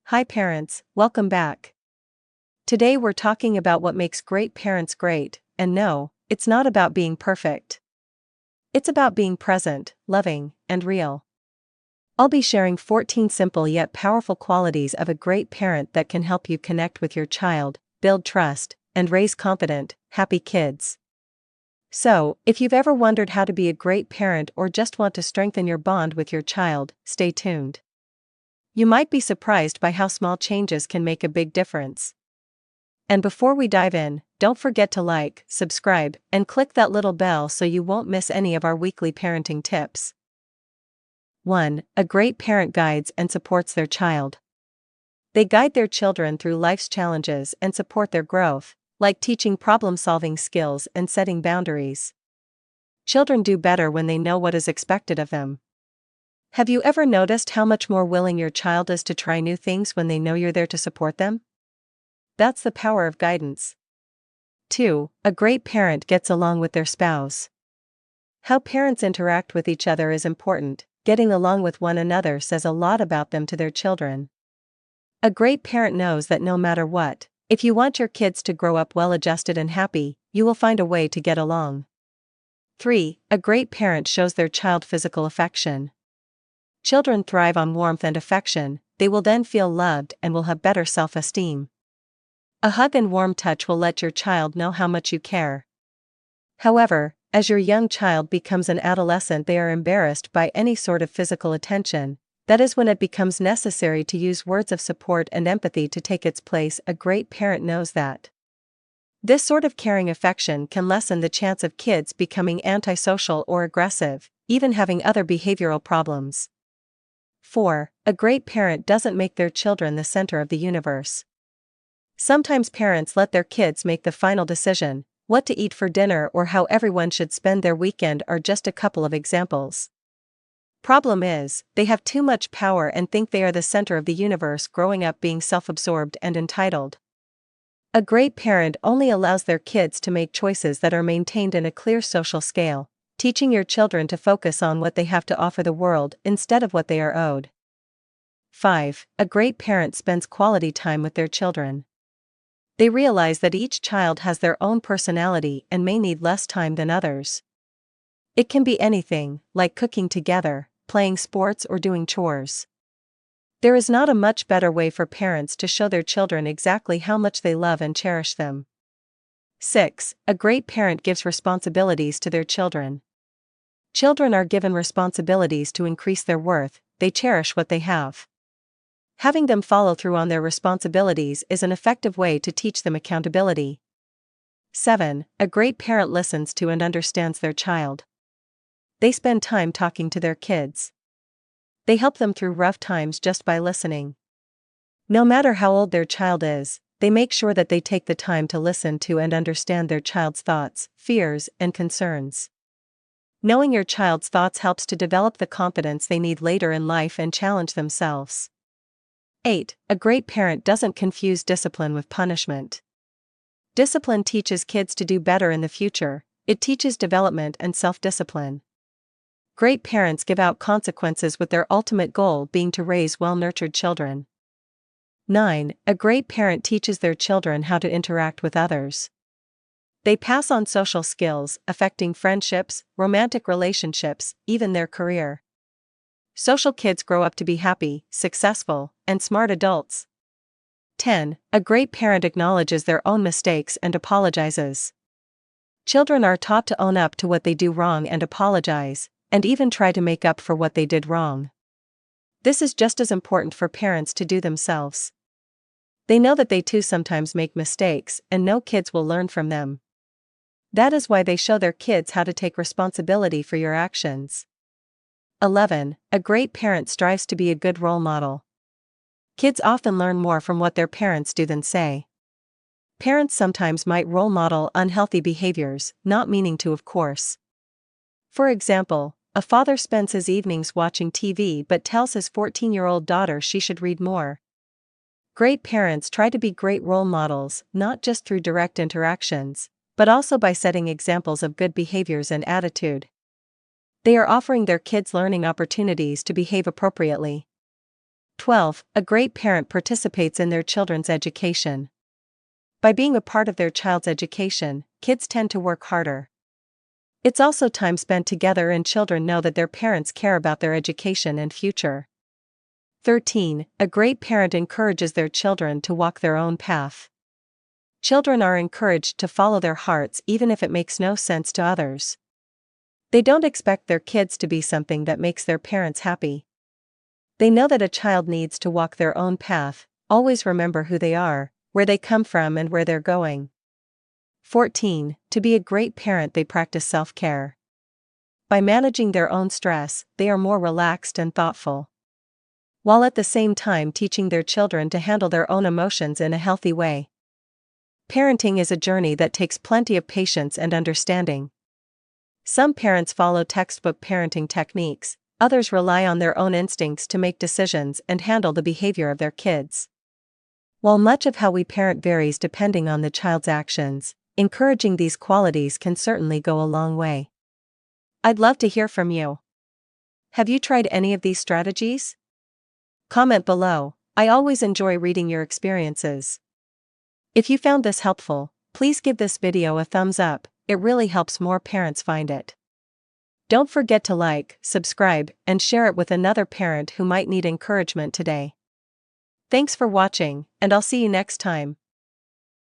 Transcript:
Hi parents, welcome back. Today we're talking about what makes great parents great, and no, it's not about being perfect. It's about being present, loving, and real. I'll be sharing 14 simple yet powerful qualities of a great parent that can help you connect with your child, build trust, and raise confident, happy kids. So, if you've ever wondered how to be a great parent or just want to strengthen your bond with your child, stay tuned. You might be surprised by how small changes can make a big difference. And before we dive in, don't forget to like, subscribe, and click that little bell so you won't miss any of our weekly parenting tips. 1. A great parent guides and supports their child. They guide their children through life's challenges and support their growth, like teaching problem-solving skills and setting boundaries. Children do better when they know what is expected of them. Have you ever noticed how much more willing your child is to try new things when they know you're there to support them? That's the power of guidance. 2. A great parent gets along with their spouse. How parents interact with each other is important. Getting along with one another says a lot about them to their children. A great parent knows that no matter what, if you want your kids to grow up well-adjusted and happy, you will find a way to get along. 3. A great parent shows their child physical affection. Children thrive on warmth and affection. They will then feel loved and will have better self-esteem. A hug and warm touch will let your child know how much you care. However, as your young child becomes an adolescent, they are embarrassed by any sort of physical attention. That is when it becomes necessary to use words of support and empathy to take its place. A great parent knows that. This sort of caring affection can lessen the chance of kids becoming antisocial or aggressive, even having other behavioral problems. 4. A great parent doesn't make their children the center of the universe. Sometimes parents let their kids make the final decision. What to eat for dinner or how everyone should spend their weekend are just a couple of examples. Problem is, they have too much power and think they are the center of the universe, growing up being self-absorbed and entitled. A great parent only allows their kids to make choices that are maintained in a clear social scale, teaching your children to focus on what they have to offer the world instead of what they are owed. 5. A great parent spends quality time with their children. They realize that each child has their own personality and may need less time than others. It can be anything, like cooking together, playing sports, or doing chores. There is not a much better way for parents to show their children exactly how much they love and cherish them. 6. A great parent gives responsibilities to their children. Children are given responsibilities to increase their worth. They cherish what they have. Having them follow through on their responsibilities is an effective way to teach them accountability. 7. A great parent listens to and understands their child. They spend time talking to their kids. They help them through rough times just by listening. No matter how old their child is, they make sure that they take the time to listen to and understand their child's thoughts, fears, and concerns. Knowing your child's thoughts helps to develop the confidence they need later in life and challenge themselves. 8. A great parent doesn't confuse discipline with punishment. Discipline teaches kids to do better in the future. It teaches development and self-discipline. Great parents give out consequences with their ultimate goal being to raise well-nurtured children. 9. A great parent teaches their children how to interact with others. They pass on social skills, affecting friendships, romantic relationships, even their career. Social kids grow up to be happy, successful, and smart adults. 10. A great parent acknowledges their own mistakes and apologizes. Children are taught to own up to what they do wrong and apologize, and even try to make up for what they did wrong. This is just as important for parents to do themselves. They know that they too sometimes make mistakes, and no kids will learn from them. That is why they show their kids how to take responsibility for your actions. 11. A great parent strives to be a good role model. Kids often learn more from what their parents do than say. Parents sometimes might role model unhealthy behaviors, not meaning to, of course. For example, a father spends his evenings watching TV but tells his 14-year-old daughter she should read more. Great parents try to be great role models, not just through direct interactions, but also by setting examples of good behaviors and attitude. They are offering their kids learning opportunities to behave appropriately. 12. A great parent participates in their children's education. By being a part of their child's education, kids tend to work harder. It's also time spent together, and children know that their parents care about their education and future. 13. A great parent encourages their children to walk their own path. Children are encouraged to follow their hearts even if it makes no sense to others. They don't expect their kids to be something that makes their parents happy. They know that a child needs to walk their own path, always remember who they are, where they come from, and where they're going. 14. To be a great parent, they practice self-care. By managing their own stress, they are more relaxed and thoughtful, while at the same time teaching their children to handle their own emotions in a healthy way. Parenting is a journey that takes plenty of patience and understanding. Some parents follow textbook parenting techniques, others rely on their own instincts to make decisions and handle the behavior of their kids. While much of how we parent varies depending on the child's actions, encouraging these qualities can certainly go a long way. I'd love to hear from you. Have you tried any of these strategies? Comment below. I always enjoy reading your experiences. If you found this helpful, please give this video a thumbs up, it really helps more parents find it. Don't forget to like, subscribe, and share it with another parent who might need encouragement today. Thanks for watching, and I'll see you next time.